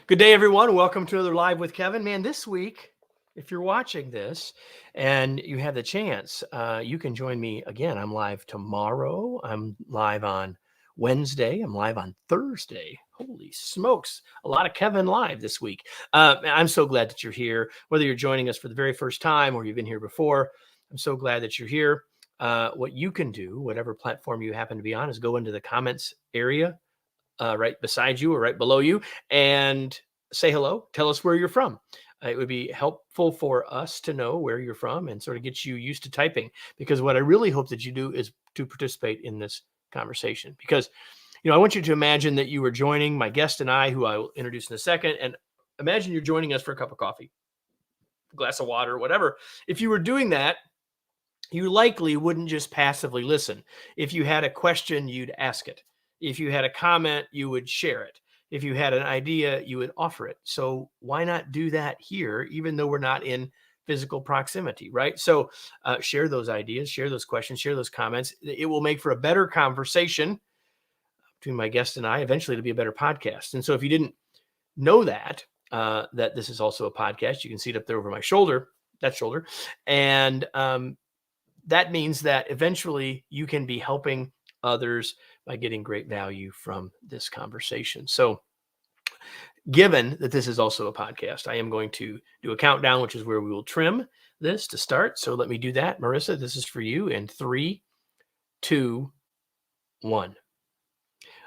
Good day, everyone. Welcome to another Live with Kevin. Man, this week, if you're watching this and you have the chance, you can join me again. I'm live tomorrow. I'm live on Wednesday. I'm live on Thursday. Holy smokes. A lot of Kevin live this week. I'm so glad that you're here. Whether you're joining us for the very first time or you've been here before, I'm so glad that you're here. What you can do, whatever platform you happen to be on, is go into the comments area right beside you or right below you and say hello. Tell us where you're from. It would be helpful for us to know where you're from and sort of get you used to typing, because what I really hope that you do is to participate in this conversation. Because, I want you to imagine that you are joining my guest and I, who I will introduce in a second, and imagine you're joining us for a cup of coffee, a glass of water, whatever. If you were doing that, you likely wouldn't just passively listen. If you had a question, you'd ask it. If you had a comment, you would share it. If you had an idea, you would offer it. So why not do that here, even though we're not in physical proximity, right? So share those ideas, share those questions, share those comments. It will make for a better conversation between my guest and I. Eventually, it'll be a better podcast. And so if you didn't know that this is also a podcast, you can see it up there over my shoulder, that shoulder. And that means that eventually you can be helping others by getting great value from this conversation. So given that this is also a podcast, I am going to do a countdown, which is where we will trim this to start. So let me do that. Marissa, this is for you in 3, 2, 1.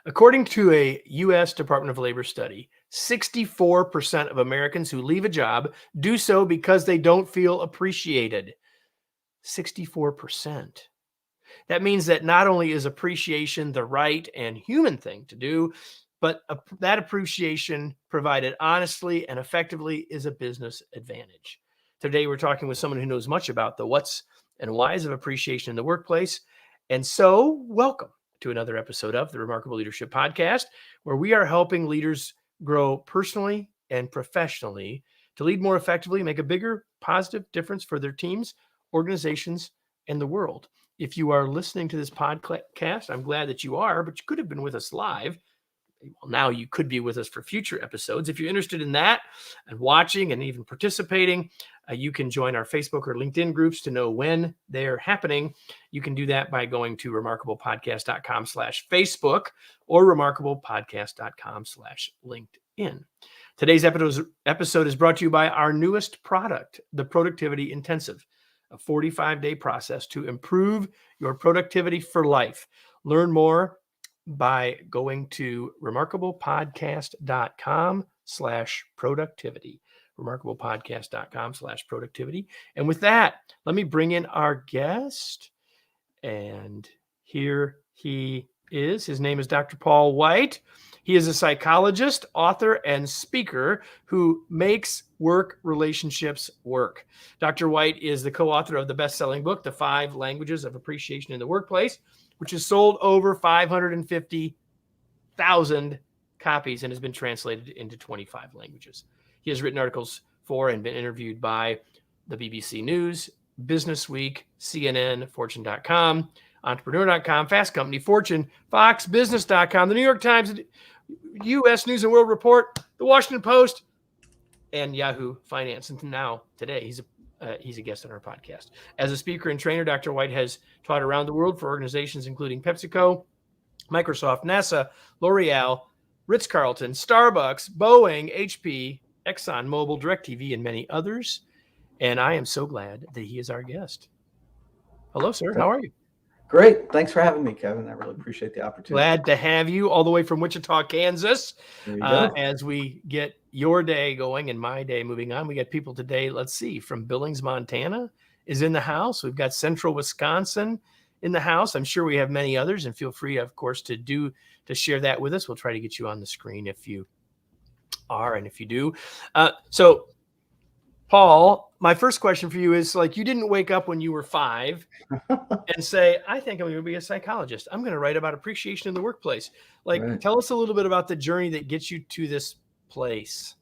According to a U.S. Department of Labor study, 64% of Americans who leave a job do so because they don't feel appreciated. 64%. That means that not only is appreciation the right and human thing to do, but that appreciation provided honestly and effectively is a business advantage. Today, we're talking with someone who knows much about the what's and whys of appreciation in the workplace. And so, welcome to another episode of the Remarkable Leadership Podcast, where we are helping leaders grow personally and professionally to lead more effectively, make a bigger positive difference for their teams, organizations, and the world. If you are listening to this podcast, I'm glad that you are, but you could have been with us live. Well, now you could be with us for future episodes. If you're interested in that and watching and even participating, you can join our Facebook or LinkedIn groups to know when they're happening. You can do that by going to remarkablepodcast.com/Facebook or remarkablepodcast.com/LinkedIn. Today's episode is brought to you by our newest product, the Productivity Intensive, a 45-day process to improve your productivity for life. Learn more by going to remarkablepodcast.com/productivity, remarkablepodcast.com/productivity. And with that, let me bring in our guest. And here he is. His name is Dr. Paul White. He is a psychologist, author, and speaker who makes work relationships work. Dr. White is the co-author of the best-selling book, The 5 Languages of Appreciation in the Workplace, which has sold over 550,000 copies and has been translated into 25 languages. He has written articles for and been interviewed by the BBC News, Business Week, CNN, Fortune.com, Entrepreneur.com, Fast Company, Fortune, Fox, Business.com, the New York Times, U.S. News and World Report, the Washington Post, and Yahoo Finance. And now, today, he's a guest on our podcast. As a speaker and trainer, Dr. White has taught around the world for organizations including PepsiCo, Microsoft, NASA, L'Oreal, Ritz-Carlton, Starbucks, Boeing, HP, ExxonMobil, DirecTV, and many others. And I am so glad that he is our guest. Hello, sir. How are you? Great. Thanks for having me, Kevin. I really appreciate the opportunity. Glad to have you all the way from Wichita, Kansas. As we get your day going and my day moving on, we got people today, let's see, from Billings, Montana is in the house. We've got Central Wisconsin in the house. I'm sure we have many others, and feel free, of course, to share that with us. We'll try to get you on the screen if you are, and if you do. So Paul, my first question for you is, like, you didn't wake up when you were 5 and say, I think I'm going to be a psychologist. I'm going to write about appreciation in the workplace. Like, right. Tell us a little bit about the journey that gets you to this place.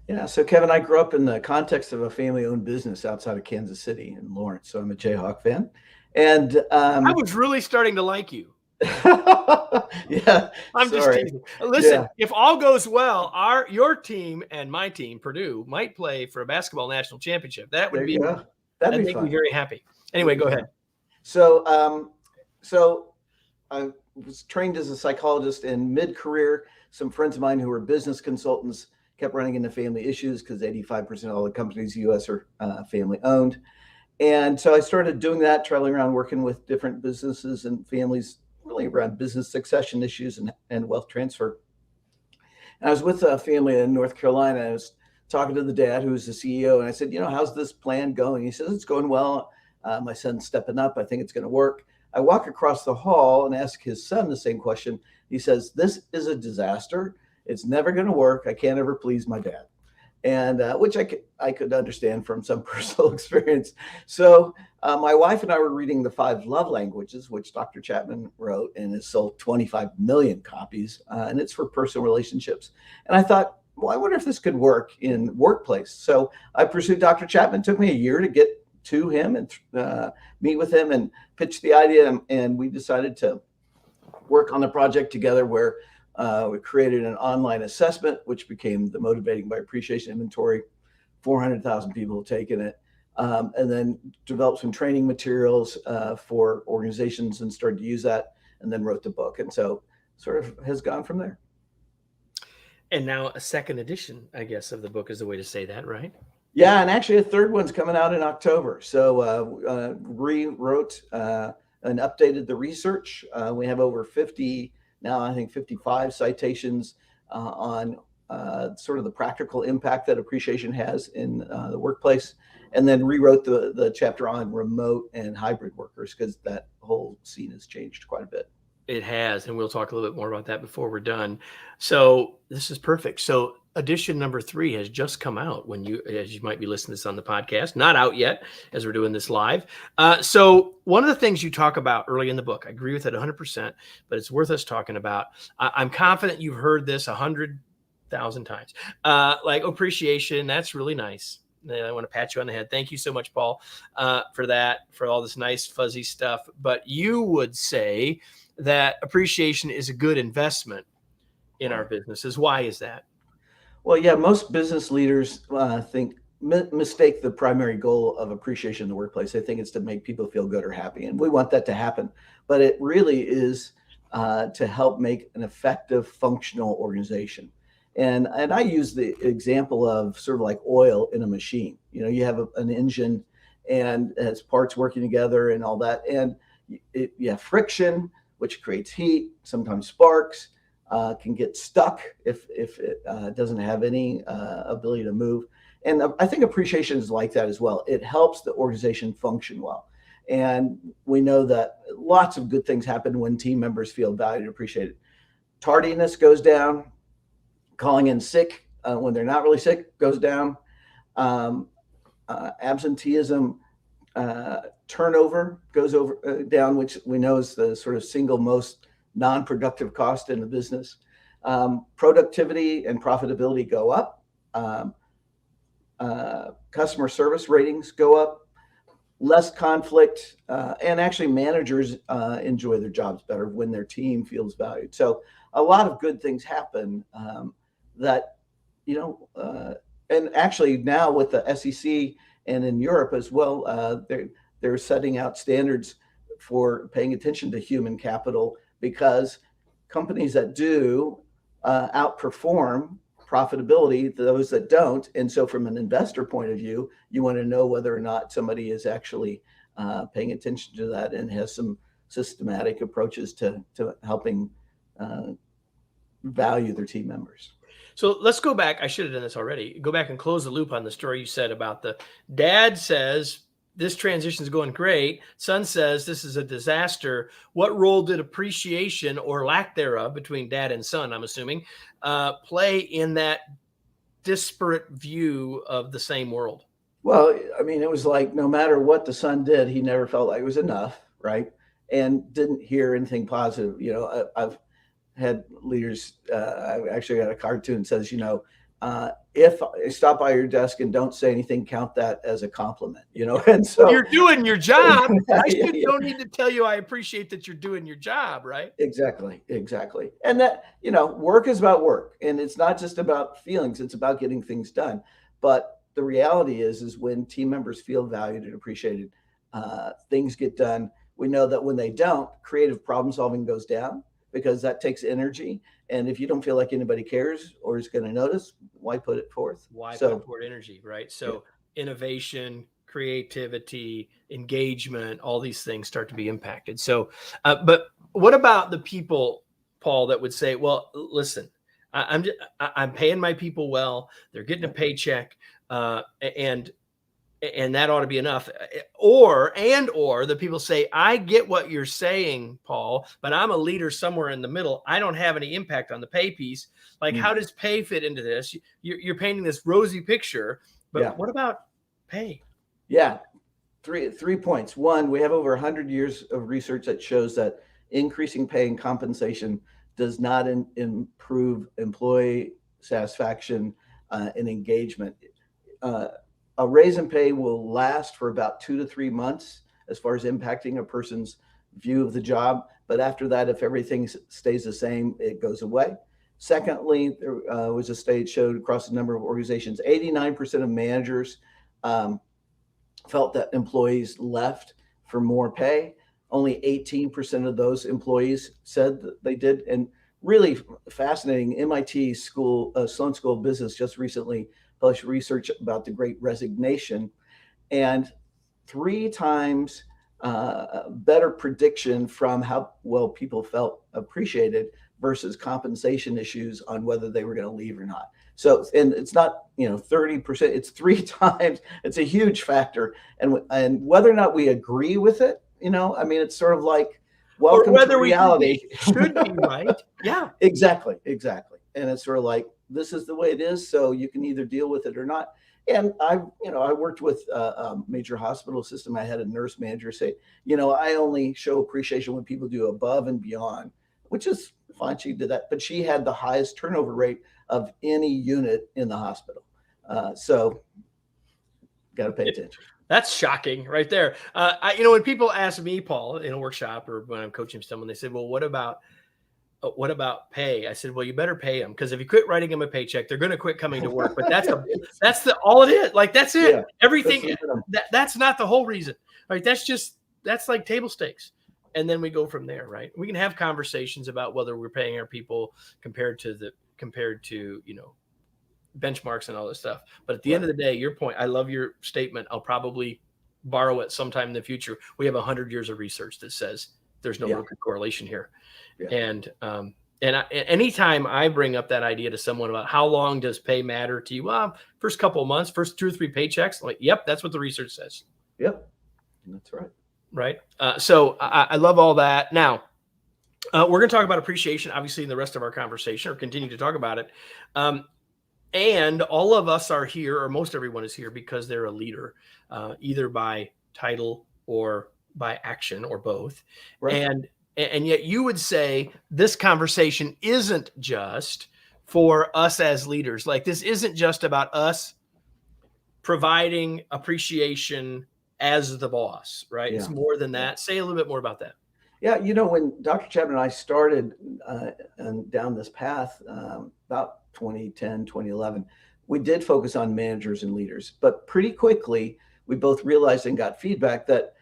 Yeah. So, Kevin, I grew up in the context of a family-owned business outside of Kansas City in Lawrence. So I'm a Jayhawk fan. And I was really starting to like you. Yeah, I'm just sorry. teasing. Listen, Yeah, if all goes well, your team and my team, Purdue, might play for a basketball national championship. there you go. That'd That'd be make me fun. very happy. That'd Anyway, be go fun. ahead. So, so I was trained as a psychologist, and mid-career, some friends of mine who were business consultants kept running into family issues because 85% of all the companies in the U.S. are family owned. And so I started doing that, traveling around, working with different businesses and families, really around business succession issues and wealth transfer. And I was with a family in North Carolina. I was talking to the dad, who was the CEO, and I said, how's this plan going? He says, it's going well. My son's stepping up. I think it's going to work. I walk across the hall and ask his son the same question. He says, this is a disaster. It's never going to work. I can't ever please my dad. And which I could understand from some personal experience. So my wife and I were reading The Five Love Languages, which Dr. Chapman wrote, and has sold 25 million copies, and it's for personal relationships. And I thought, well, I wonder if this could work in workplace. So I pursued Dr. Chapman. It took me a year to get to him and meet with him and pitch the idea, and we decided to work on the project together, where we created an online assessment, which became the Motivating by Appreciation Inventory. 400,000 people have taken it. And then developed some training materials for organizations and started to use that, and then wrote the book. And so sort of has gone from there. And now a second edition, I guess, of the book is the way to say that, right? Yeah, and actually a third one's coming out in October. So rewrote and updated the research. We have over 50 now, I think 55 citations on sort of the practical impact that appreciation has in the workplace, and then rewrote the chapter on remote and hybrid workers, because that whole scene has changed quite a bit. It has, and we'll talk a little bit more about that before we're done. So this is perfect. So edition number 3 has just come out as you might be listening to this on the podcast, not out yet as we're doing this live. So one of the things you talk about early in the book, I agree with it 100%, but it's worth us talking about. I'm confident you've heard this 100,000 times. Like appreciation, that's really nice. I want to pat you on the head. Thank you so much, Paul, for that, for all this nice fuzzy stuff. But you would say that appreciation is a good investment in our businesses. Why is that? Well, yeah, most business leaders mistake the primary goal of appreciation in the workplace. They think it's to make people feel good or happy, and we want that to happen. But it really is to help make an effective, functional organization. And I use the example of sort of like oil in a machine. You have an engine, and it's parts working together and all that, and you have friction, which creates heat, sometimes sparks, can get stuck if it doesn't have any ability to move. And I think appreciation is like that as well. It helps the organization function well. And we know that lots of good things happen when team members feel valued and appreciated. Tardiness goes down. Calling in sick when they're not really sick goes down. Absenteeism, turnover goes down, which we know is the sort of single most non-productive cost in the business. Productivity and profitability go up. Customer service ratings go up. Less conflict, and actually managers enjoy their jobs better when their team feels valued. So a lot of good things happen that, and actually now with the SEC and in Europe as well, they're setting out standards for paying attention to human capital, because companies that do outperform profitability those that don't. And so from an investor point of view, you want to know whether or not somebody is actually paying attention to that and has some systematic approaches to helping value their team members. So let's go back. I should have done this already. Go back and close the loop on the story you said about the dad says, this transition is going great. Son says this is a disaster. What role did appreciation, or lack thereof, between dad and son, I'm assuming, play in that disparate view of the same world? Well, I mean, it was like no matter what the son did, he never felt like it was enough, right? And didn't hear anything positive. I've had leaders. I actually got a cartoon that says, if I stop by your desk and don't say anything, count that as a compliment, And so well, you're doing your job. I Yeah. don't need to tell you I appreciate that you're doing your job, right? Exactly. And that, work is about work, and it's not just about feelings, it's about getting things done. But the reality is when team members feel valued and appreciated, things get done. We know that when they don't, creative problem solving goes down because that takes energy. And if you don't feel like anybody cares or is going to notice, why put it forth? Why So, put forward energy, right? yeah. So innovation, creativity, engagement, all these things start to be impacted. So, but what about the people, Paul, that would say, well, listen, I'm paying my people well, they're getting a paycheck, and that ought to be enough. Or the people say, I get what you're saying, Paul, but I'm a leader somewhere in the middle. I don't have any impact on the pay piece. Like, how does pay fit into this? You're painting this rosy picture, but what about pay? Yeah. Three points. One, we have over 100 years of research that shows that increasing pay and compensation does not improve employee satisfaction and engagement. A raise in pay will last for about 2 to 3 months as far as impacting a person's view of the job. But after that, if everything stays the same, it goes away. Secondly, there was a study that showed across a number of organizations, 89% of managers felt that employees left for more pay. Only 18% of those employees said that they did. And really fascinating, MIT Sloan School of Business just recently published research about the Great Resignation, and 3 times better prediction from how well people felt appreciated versus compensation issues on whether they were going to leave or not. So, and it's not 30%; it's 3 times. It's a huge factor, and whether or not we agree with it, it's sort of like welcome to reality. Should be right. Yeah, exactly. And it's sort of like, this is the way it is, so you can either deal with it or not. And I worked with a major hospital system. I had a nurse manager say, I only show appreciation when people do above and beyond, which is fine. She did that, but she had the highest turnover rate of any unit in the hospital. So got to pay attention. That's shocking right there. When people ask me, Paul, in a workshop or when I'm coaching someone, they say, well, what about pay? I said, well, you better pay them, because if you quit writing them a paycheck, they're going to quit coming to work. But that's all it is. Like, that's it. Yeah, everything. That's not the whole reason. Right? That's like table stakes. And then we go from there, right? We can have conversations about whether we're paying our people compared to benchmarks and all this stuff. But at the end of the day, your point, I love your statement. I'll probably borrow it sometime in the future. We have 100 years of research that says there's no real good correlation here. Yeah. And anytime I bring up that idea to someone about how long does pay matter to you? Well, first couple of months, first 2 or 3 paychecks. I'm like, yep, that's what the research says. Yep, that's right. Right. So I love all that. Now, we're going to talk about appreciation, obviously, in the rest of our conversation, or continue to talk about it. And all of us are here, or most everyone is here, because they're a leader, either by title or by action, or both. Right. And yet you would say this conversation isn't just for us as leaders. Like, this isn't just about us providing appreciation as the boss, right? Yeah. It's more than that. Say a little bit more about that. Yeah, when Dr. Chapman and I started down this path about 2010, 2011, we did focus on managers and leaders. But pretty quickly, we both realized and got feedback that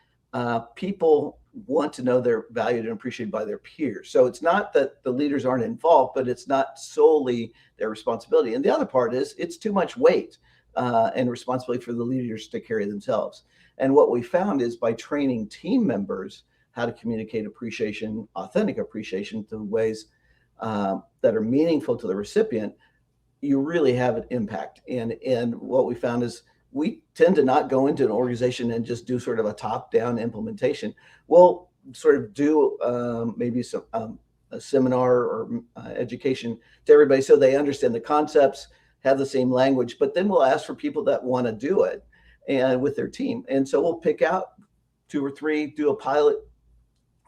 people want to know they're valued and appreciated by their peers. So it's not that the leaders aren't involved, but it's not solely their responsibility. And the other part is it's too much weight and responsibility for the leaders to carry themselves. And what we found is by training team members how to communicate appreciation, authentic appreciation, to ways that are meaningful to the recipient, you really have an impact. And what we found is we tend to not go into an organization and just do sort of a top-down implementation. We'll sort of do maybe some a seminar or education to everybody so they understand the concepts, have the same language, but then we'll ask for people that want to do it and with their team. And so we'll pick out 2 or 3, do a pilot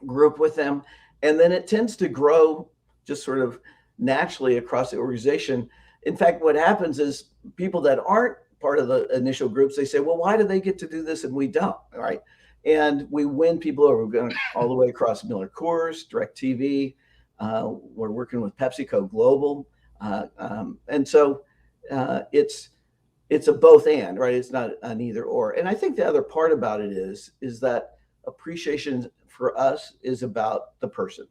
group with them, and then it tends to grow just sort of naturally across the organization. in fact, what happens is people that aren't part of the initial groups, they say, well, why do they get to do this and we don't? All right. And we win people over. We're going all the way across Miller Coors, DirecTV. We're working with PepsiCo Global. And so it's a both and, right? It's not an either or. And I think the other part about it is that appreciation for us is about the person.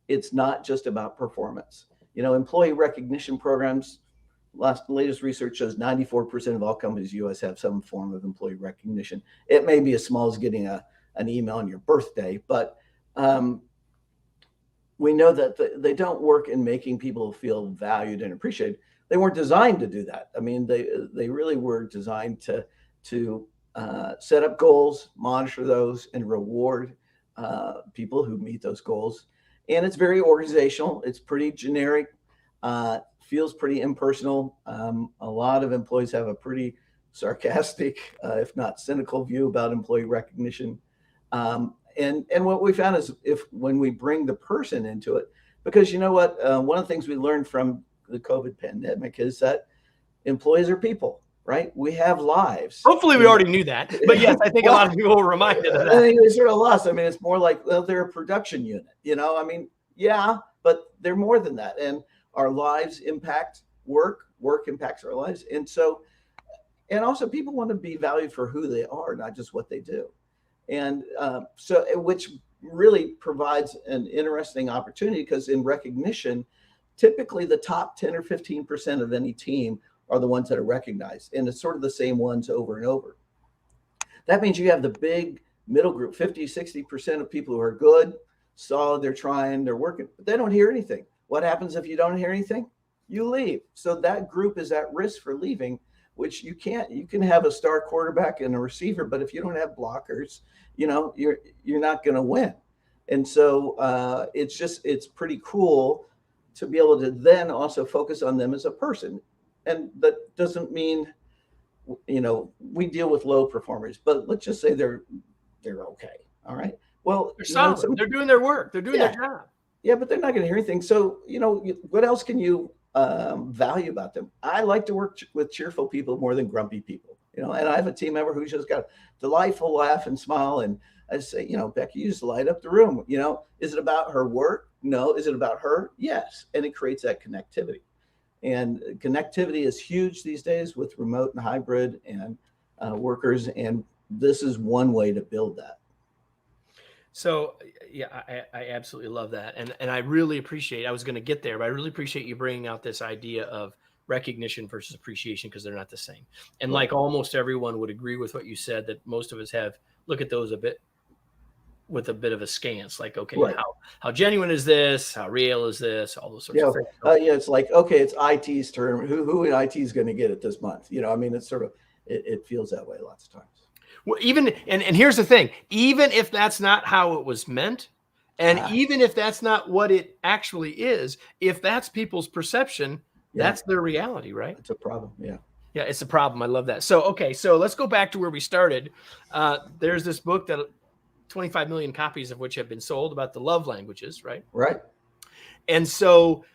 It's not just about performance. Employee recognition programs, latest research shows 94% of all companies in the US have some form of employee recognition. It may be as small as getting an email on your birthday, but we know that they don't work in making people feel valued and appreciated. They weren't designed to do that. I mean, they really were designed to set up goals, monitor those, and reward people who meet those goals. And it's very organizational. It's pretty generic, feels pretty impersonal. A lot of employees have a pretty sarcastic, if not cynical view about employee recognition. And what we found is when we bring the person into it, because you know what, one of the things we learned from the COVID pandemic is that employees are people, right? We have lives. Hopefully we already knew that, but yes, I think a lot of people were reminded of that. I think they sort of lost. I mean, it's more like, well, they're a production unit, I mean, yeah, but they're more than that. And our lives impact work impacts our lives. And also people want to be valued for who they are, not just what they do. And so which really provides an interesting opportunity, because in recognition, typically the top 10 or 15% of any team are the ones that are recognized. And it's sort of the same ones over and over. That means you have the big middle group, 50, 60% of people who are good, solid, they're trying, they're working, but they don't hear anything. What happens if you don't hear anything? You leave. So that group is at risk for leaving, which you can have a star quarterback and a receiver, but if you don't have blockers, you're not going to win. And so it's pretty cool to be able to then also focus on them as a person. And that doesn't mean, we deal with low performers, but let's just say they're okay. All right. Well, they're solid. They're doing their work. They're doing their job. Yeah, but they're not going to hear anything. So, what else can you value about them? I like to work with cheerful people more than grumpy people, and I have a team member who's just got a delightful laugh and smile. And I say, Becky, you just light up the room. Is it about her work? No. Is it about her? Yes. And it creates that connectivity. And connectivity is huge these days with remote and hybrid and workers. And this is one way to build that. So, yeah, I absolutely love that. And I really appreciate, I was going to get there, but I really appreciate you bringing out this idea of recognition versus appreciation, because they're not the same. And like almost everyone would agree with what you said, that most of us look at those with a bit of a scance, like, okay, right. How genuine is this? How real is this? All those sorts of things. It's like, okay, it's IT's term. Who in IT is going to get it this month? It's sort of, it feels that way lots of times. Well, and here's the thing, even if that's not how it was meant, and even if that's not what it actually is, if that's people's perception, that's their reality, right? It's a problem. Yeah. Yeah, it's a problem. I love that. So, okay, so let's go back to where we started. There's this book that 25 million copies of which have been sold about the love languages, right? Right. And so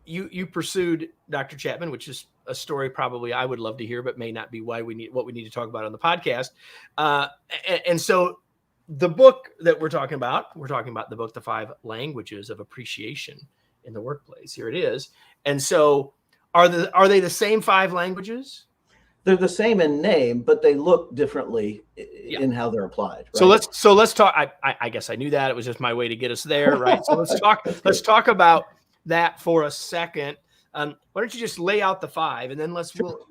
you pursued Dr. Chapman, which is a story probably I would love to hear, but may not be what we need to talk about on the podcast. And so the book that we're talking about the book, The 5 Languages of Appreciation in the Workplace. Here it is. And so are they the same 5 languages? They're the same in name, but they look differently in how they're applied. Right? So let's talk. I guess I knew that. It was just my way to get us there, right? So let's talk about that for a second. Why don't you just lay out the 5, and then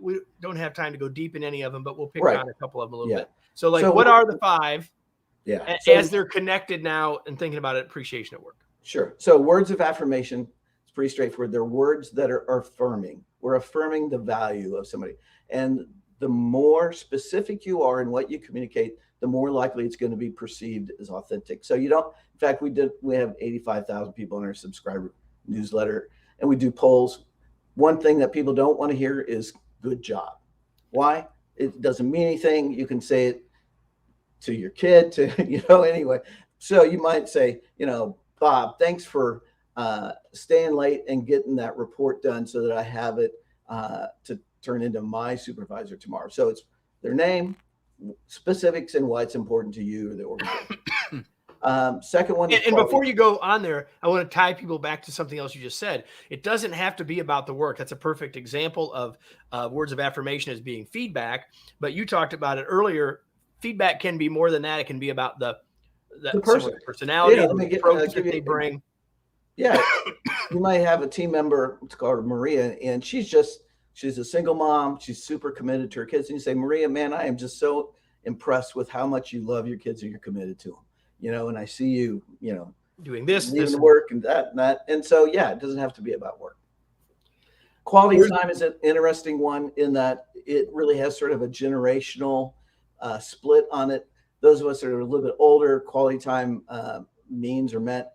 we don't have time to go deep in any of them, but we'll pick on a couple of them a little bit. So what are the 5? Yeah. As they're connected now and thinking about appreciation at work. Sure. So words of affirmation, it's pretty straightforward. They're words that are affirming. We're affirming the value of somebody. And the more specific you are in what you communicate, the more likely it's going to be perceived as authentic. So in fact, we have 85,000 people in our subscriber newsletter, and we do polls. One thing that people don't want to hear is good job. Why? It doesn't mean anything. You can say it to your kid, anyway. So you might say, Bob, thanks for staying late and getting that report done so that I have it to turn into my supervisor tomorrow. So it's their name, specifics, and why it's important to you or the organization. Second one is and before you go on there, I want to tie people back to something else you just said. It doesn't have to be about the work. That's a perfect example of words of affirmation as being feedback. But you talked about it earlier. Feedback can be more than that. It can be about the personality, the approach that they bring. Yeah, you might have a team member. It's called Maria, and she's a single mom. She's super committed to her kids. And you say, Maria, man, I am just so impressed with how much you love your kids and you're committed to them. And I see you, doing this, work and that. And so, yeah, it doesn't have to be about work. Quality time is an interesting one in that it really has sort of a generational split on it. Those of us that are a little bit older, quality time means or meant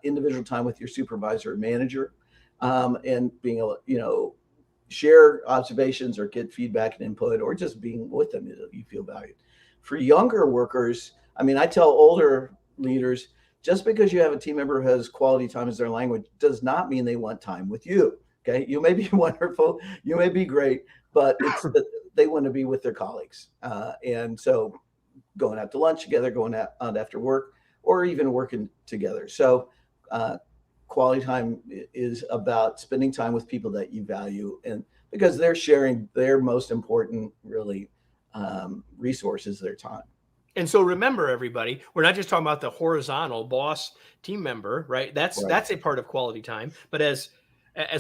individual time with your supervisor or manager, and being able to, share observations or get feedback and input, or just being with them, you feel valued. For younger workers, I tell older leaders, just because you have a team member who has quality time as their language does not mean they want time with you. Okay. You may be wonderful. You may be great, but they want to be with their colleagues. And so going out to lunch together, going out after work, or even working together. So quality time is about spending time with people that you value, and because they're sharing their most important, really, resources, their time. And so remember, everybody, we're not just talking about the horizontal boss team member, right? That's a part of quality time. But as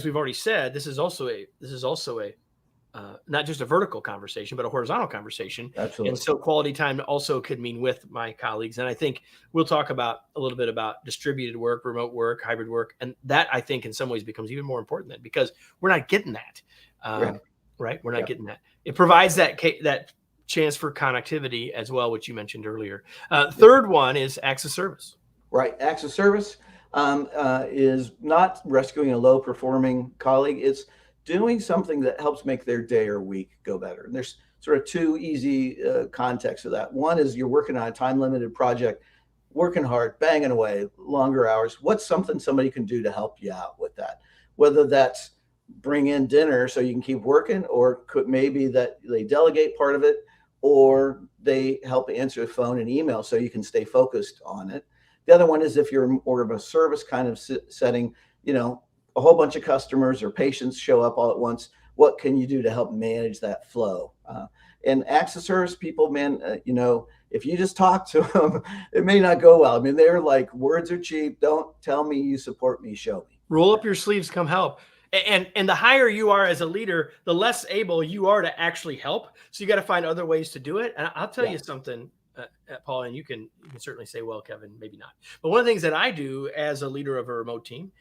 we've already said, this is also a not just a vertical conversation, but a horizontal conversation. Absolutely. And so quality time also could mean with my colleagues. And I think we'll talk a little bit about distributed work, remote work, hybrid work. And that, I think, in some ways becomes even more important then, because we're not getting that, right? We're not getting that. It provides that chance for connectivity as well, which you mentioned earlier. Third one is acts of service. Right. Acts of service is not rescuing a low performing colleague. It's doing something that helps make their day or week go better. And there's sort of two easy contexts of that. One is you're working on a time limited project, working hard, banging away, longer hours. What's something somebody can do to help you out with that? Whether that's bring in dinner so you can keep working, or could maybe that they delegate part of it, or they help answer the phone and email so you can stay focused on it. The other one is if you're more of a service kind of setting, a whole bunch of customers or patients show up all at once. What can you do to help manage that flow? And acts of service people, man, if you just talk to them, it may not go well. They're like, words are cheap. Don't tell me you support me, show me. Roll up your sleeves, come help. And the higher you are as a leader, the less able you are to actually help. So you got to find other ways to do it. And I'll tell you something, Paul, and you can certainly say, well, Kevin, maybe not. But one of the things that I do as a leader of a remote team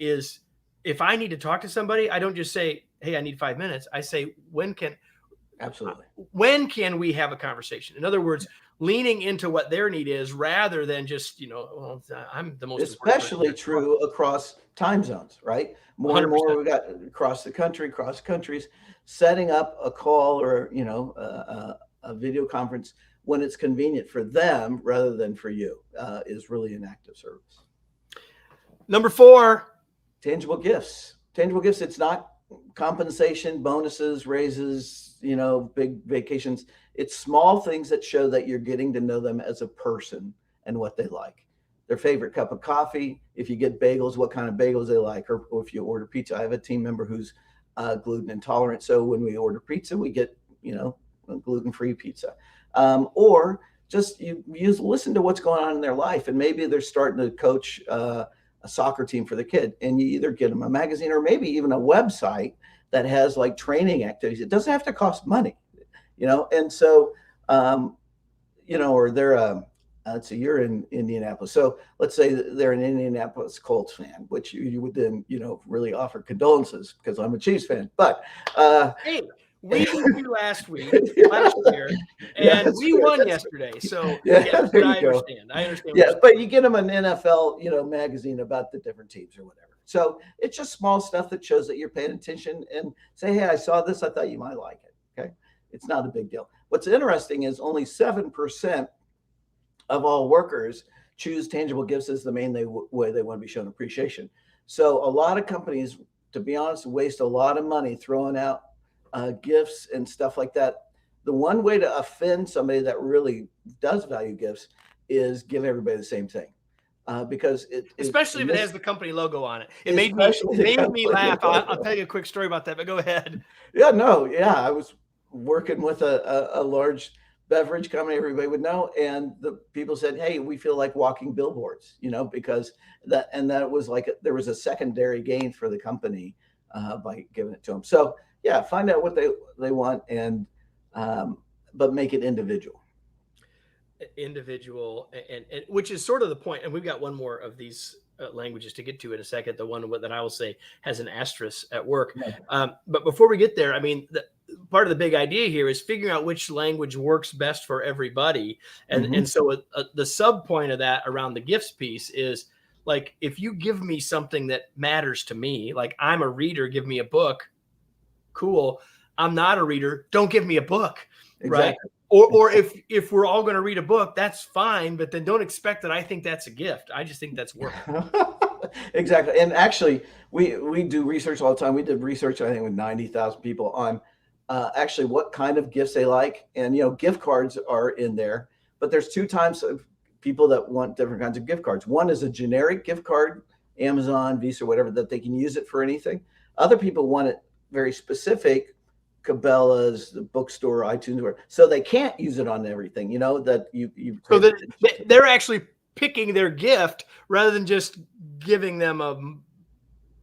is if I need to talk to somebody, I don't just say, hey, I need 5 minutes. I say, when can we have a conversation? In other words, leaning into what their need is rather than just, I'm the most. Especially true across time zones, right? More 100%. And more we got across the country, across countries, setting up a call or, a video conference when it's convenient for them rather than for you is really an act of service. Number 4. Tangible gifts. Tangible gifts. It's not compensation, bonuses, raises, big vacations. It's small things that show that you're getting to know them as a person and what they like. Their favorite cup of coffee. If you get bagels, what kind of bagels they like, or if you order pizza. I have a team member who's gluten intolerant. So when we order pizza, we get, gluten-free pizza. Or just listen to what's going on in their life. And maybe they're starting to coach a soccer team for the kid, and you either get them a magazine or maybe even a website that has like training activities. It doesn't have to cost money, and so, or they're, let's say you're in Indianapolis. So let's say they're an Indianapolis Colts fan, which you would then, really offer condolences because I'm a Chiefs fan, but, hey, we beat you last year, and we won yesterday. So yes, I understand. Yeah, but you get them an NFL, magazine about the different teams or whatever. So it's just small stuff that shows that you're paying attention, and say, hey, I saw this. I thought you might like it. Okay, it's not a big deal. What's interesting is only 7% of all workers choose tangible gifts as the main way they want to be shown appreciation. So a lot of companies to be honest, waste a lot of money throwing out gifts and stuff like that. The one way to offend somebody that really does value gifts is give everybody the same thing. Because especially if it has the company logo on it. It made me laugh. I'll tell you a quick story about that, but go ahead. Yeah, no, yeah. I was working with a large beverage company everybody would know, and the people said, hey, we feel like walking billboards, because that was like there was a secondary gain for the company by giving it to them. So yeah, find out what they want, and but make it individual And which is sort of the point. And we've got one more of these languages to get to in a second, the one that I will say has an asterisk at work. But before we get there, I mean, part of the big idea here is figuring out which language works best for everybody. And so the sub point of that around the gifts piece is like, if you give me something that matters to me, like I'm a reader, give me a book. Cool. I'm not a reader. Don't give me a book. Exactly. Right. Or if we're all going to read a book, that's fine. But then don't expect that I think that's a gift. I just think that's work. Exactly. And actually, we do research all the time. We did research, I think, with 90,000 people on actually what kind of gifts they like. And, gift cards are in there. But there's two types of people that want different kinds of gift cards. One is a generic gift card, Amazon, Visa, whatever, that they can use it for anything. Other people want it very specific, Cabela's, the bookstore, iTunes, so they can't use it on everything. That you. So they're actually picking their gift rather than just giving them a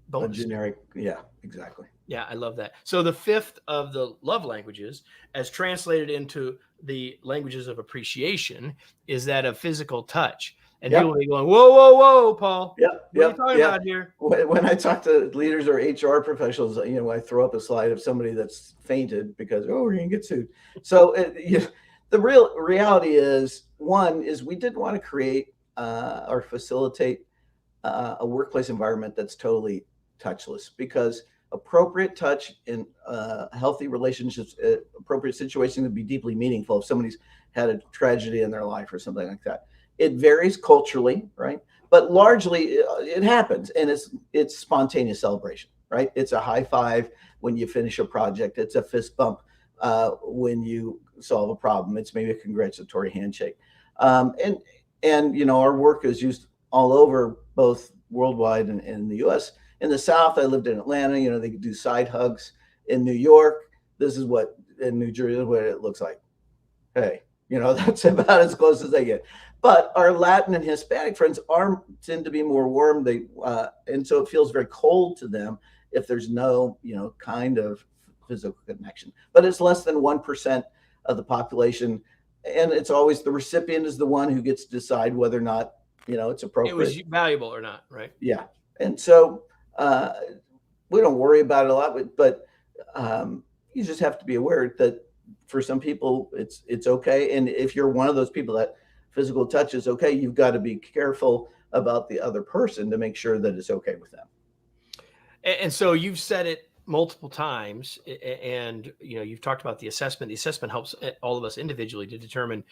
bonus. A generic, yeah, exactly. Yeah, I love that. So the fifth of the love languages, as translated into the languages of appreciation, is that of physical touch. And people will be going, whoa, Paul. Yep. What are you talking about here? When I talk to leaders or HR professionals, I throw up a slide of somebody that's fainted because, we're going to get sued. So the real reality is, one is we didn't want to create or facilitate a workplace environment that's totally touchless, because appropriate touch in healthy relationships, appropriate situations would be deeply meaningful if somebody's had a tragedy in their life or something like that. It varies culturally, right? But largely it happens, and it's spontaneous celebration, right? It's a high five when you finish a project. It's a fist bump when you solve a problem. It's maybe a congratulatory handshake. And our work is used all over, both worldwide and in the US. In the South, I lived in Atlanta, they do side hugs. In New York, in New Jersey, what it looks like. Hey, that's about as close as they get. But our Latin and Hispanic friends tend to be more warm. And so it feels very cold to them if there's no, kind of physical connection. But it's less than 1% of the population, and it's always the recipient is the one who gets to decide whether or not it's appropriate. It was valuable or not, right? Yeah, and so we don't worry about it a lot, but you just have to be aware that for some people it's okay, and if you're one of those people that physical touch is okay, you've got to be careful about the other person to make sure that it's okay with them. And so you've said it multiple times, and you've talked about the assessment. The assessment helps all of us individually to determine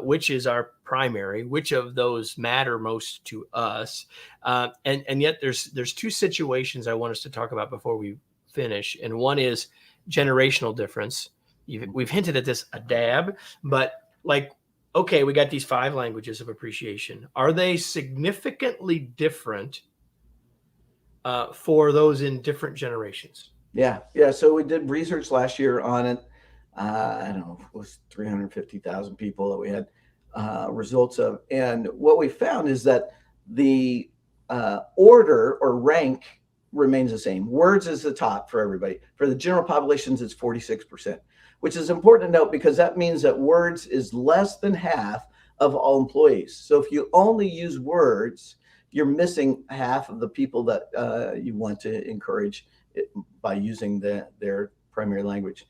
which is our primary, which of those matter most to us, and yet there's two situations I want us to talk about before we finish, and one is generational difference. We've hinted at this a dab, but okay, we got these 5 languages of appreciation. Are they significantly different for those in different generations? Yeah. So we did research last year on it. I don't know, it was 350,000 people that we had results of. And what we found is that the order or rank remains the same. Words is the top for everybody. For the general populations, it's 46%, which is important to note because that means that words is less than half of all employees. So if you only use words, you're missing half of the people that you want to encourage by using their primary language.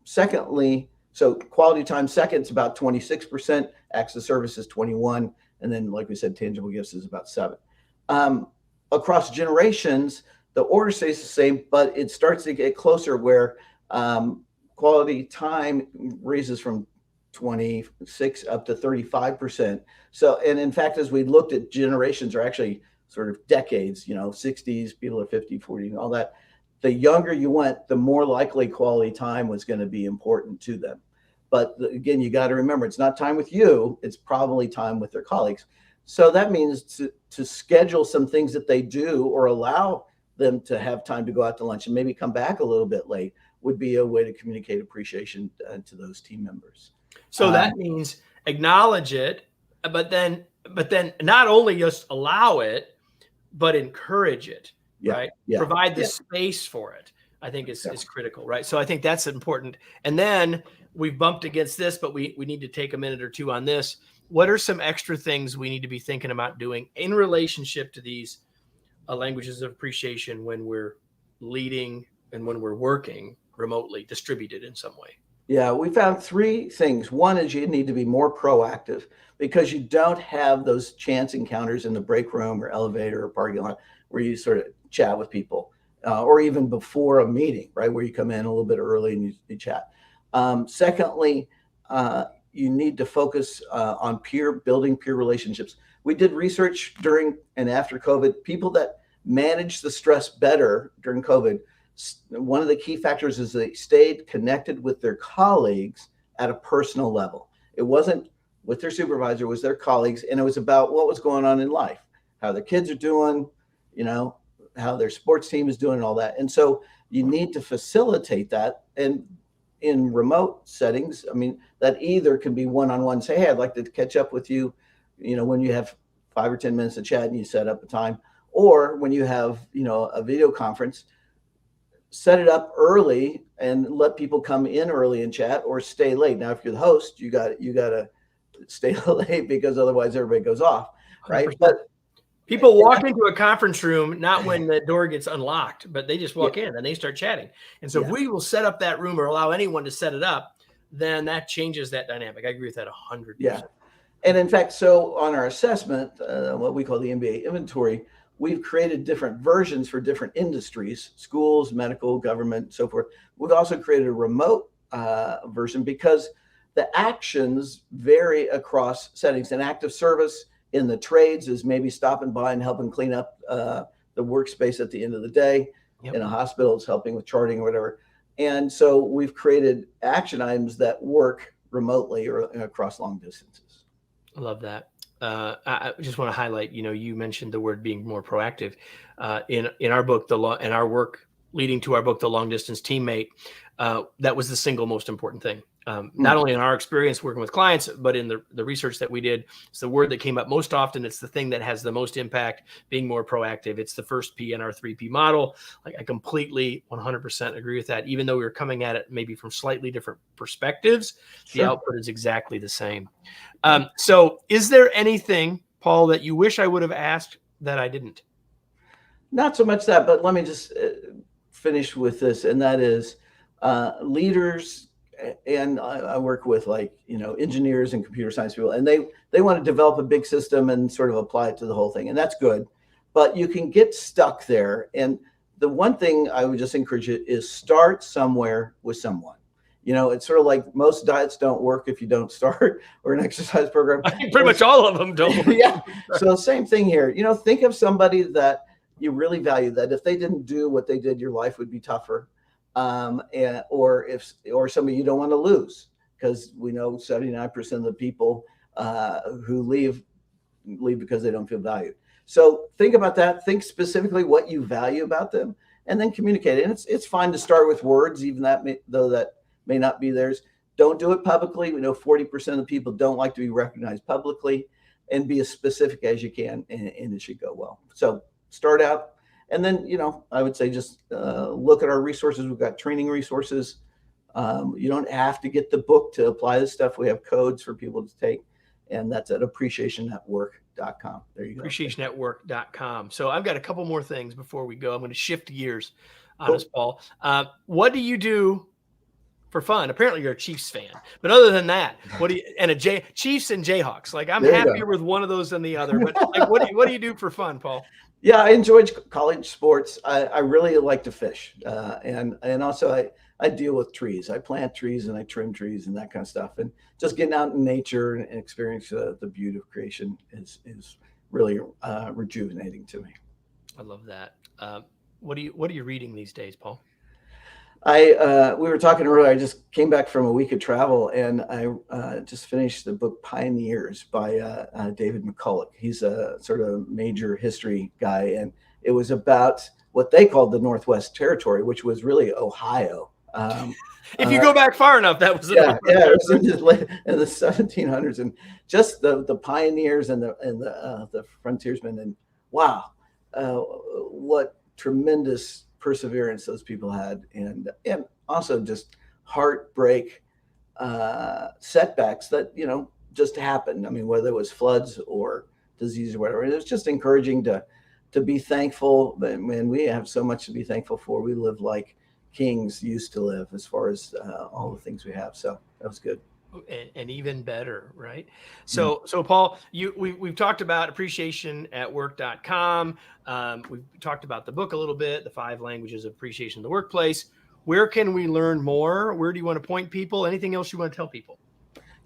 Secondly, so quality time second, it's about 26%, acts of service is 21%, and then like we said, tangible gifts is about 7%. Across generations, the order stays the same, but it starts to get closer where quality time raises from 26 up to 35%. So, and in fact, as we looked at generations are actually sort of decades, 60s, people are 50, 40, and all that. The younger you went, the more likely quality time was going to be important to them. But again, you got to remember, it's not time with you, it's probably time with their colleagues. So that means to schedule some things that they do or allow them to have time to go out to lunch and maybe come back a little bit late would be a way to communicate appreciation to those team members. So that means acknowledge it, but then not only just allow it, but encourage it, right? Provide the space for it. I think is critical, right? So I think that's important. And then we've bumped against this, but we need to take a minute or two on this. What are some extra things we need to be thinking about doing in relationship to these languages of appreciation when we're leading and when we're working remotely, distributed in some way? Yeah, we found three things. One is you need to be more proactive because you don't have those chance encounters in the break room or elevator or parking lot where you sort of chat with people, or even before a meeting, right, where you come in a little bit early and you chat. Secondly, you need to focus on building peer relationships. We did research during and after COVID. People that managed the stress better during COVID, one of the key factors is they stayed connected with their colleagues at a personal level. It wasn't with their supervisor, it was their colleagues, and it was about what was going on in life, how their kids are doing, how their sports team is doing and all that. And so you need to facilitate that. And in remote settings, I mean, that either can be one-on-one, say, hey, I'd like to catch up with you, when you have 5 or 10 minutes to chat and you set up a time, or when you have, a video conference, set it up early and let people come in early and chat or stay late. Now, if you're the host, you got to stay late because otherwise everybody goes off, right? 100%. But people walk into a conference room, not when the door gets unlocked, but they just walk in and they start chatting. And so if we will set up that room or allow anyone to set it up, then that changes that dynamic. I agree with that 100%. Yeah. And in fact, so on our assessment, what we call the MBA inventory, we've created different versions for different industries, schools, medical, government, so forth. We've also created a remote version because the actions vary across settings. An active service in the trades is maybe stopping by and helping clean up the workspace at the end of the day. In a hospital, it's helping with charting or whatever. And so we've created action items that work remotely or across long distances. I love that. I just want to highlight, you mentioned the word being more proactive. In our book, in our work leading to our book, The Long Distance Teammate, that was the single most important thing. Not only in our experience working with clients, but in the research that we did. It's the word that came up most often. It's the thing that has the most impact, being more proactive. It's the first P in our 3P model. Like, I completely 100% agree with that. Even though we were coming at it maybe from slightly different perspectives, the output is exactly the same. So is there anything, Paul, that you wish I would have asked that I didn't? Not so much that, but let me just finish with this. And that is leaders, and I work with engineers and computer science people, and they want to develop a big system and sort of apply it to the whole thing. And that's good, but you can get stuck there. And the one thing I would just encourage you is start somewhere with someone. It's sort of like most diets don't work if you don't start, or an exercise program. I think pretty much all of them don't work. Yeah. So same thing here. Think of somebody that you really value, that if they didn't do what they did, your life would be tougher. Or somebody you don't want to lose, because we know 79% of the people who leave because they don't feel valued. So think about that. Think specifically what you value about them, and then communicate it. And it's fine to start with words, even though that may not be theirs. Don't do it publicly. We know 40% of the people don't like to be recognized publicly, and be as specific as you can, and it should go well. So start out. And then, I would say just look at our resources. We've got training resources. You don't have to get the book to apply this stuff. We have codes for people to take, and that's at appreciationnetwork.com. There you go. Appreciationnetwork.com. So I've got a couple more things before we go. I'm going to shift gears on us, Paul. What do you do for fun? Apparently you're a Chiefs fan, but other than that, Chiefs and Jayhawks, like, I'm happier with one of those than the other, but like, what do you do for fun, Paul? Yeah, I enjoyed college sports. I really like to fish. And also I deal with trees. I plant trees and I trim trees and that kind of stuff. And just getting out in nature and experience the beauty of creation is really rejuvenating to me. I love that. What are you reading these days, Paul? We were talking earlier. I just came back from a week of travel, and I just finished the book Pioneers by David McCulloch. He's a sort of major history guy, and it was about what they called the Northwest Territory, which was really Ohio. If you go back far enough, that was it was in the 1700s, and just the pioneers and the frontiersmen, and wow, what tremendous perseverance those people had, and also just heartbreak, setbacks that just happened. I mean, whether it was floods or disease or whatever, it was just encouraging to be thankful. But man, we have so much to be thankful for. We live like kings used to live, as far as all the things we have. So that was good. And even better, right? So Paul, we've talked about appreciationatwork.com. We've talked about the book a little bit, the 5 languages of appreciation in the workplace. Where can we learn more? Where do you want to point people? Anything else you want to tell people?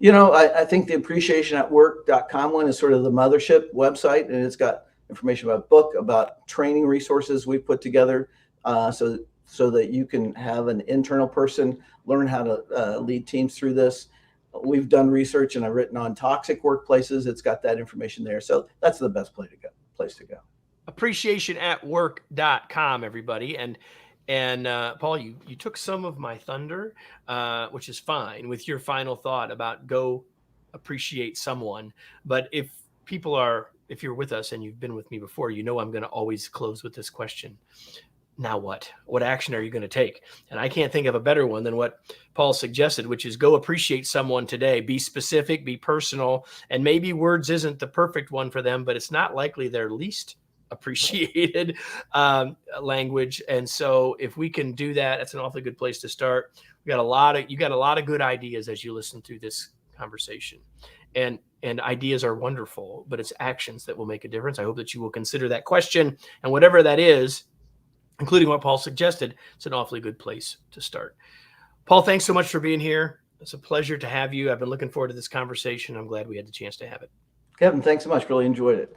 I think the appreciationatwork.com one is sort of the mothership website, and it's got information about book, about training resources we put together, so that you can have an internal person learn how to lead teams through this. We've done research, and I've written on toxic workplaces. It's got that information there. So that's the best place to go. Appreciationatwork.com, everybody. And Paul, you took some of my thunder, which is fine, with your final thought about go appreciate someone. But if you're with us and you've been with me before, I'm going to always close with this question. Now what? What action are you going to take? And I can't think of a better one than what Paul suggested, which is go appreciate someone today. Be specific, be personal, and maybe words isn't the perfect one for them, but it's not likely their least appreciated language. And so if we can do that, that's an awfully good place to start. You got a lot of good ideas as you listen through this conversation. And ideas are wonderful, but it's actions that will make a difference. I hope that you will consider that question, and whatever that is, including what Paul suggested, it's an awfully good place to start. Paul, thanks so much for being here. It's a pleasure to have you. I've been looking forward to this conversation. I'm glad we had the chance to have it. Kevin, thanks so much. Really enjoyed it.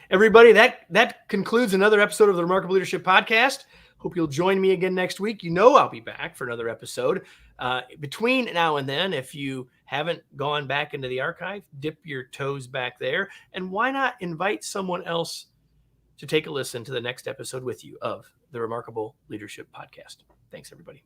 Everybody, that concludes another episode of the Remarkable Leadership Podcast. Hope you'll join me again next week. I'll be back for another episode. Between now and then, if you haven't gone back into the archive, dip your toes back there. And why not invite someone else to take a listen to the next episode with you of the Remarkable Leadership Podcast. Thanks, everybody.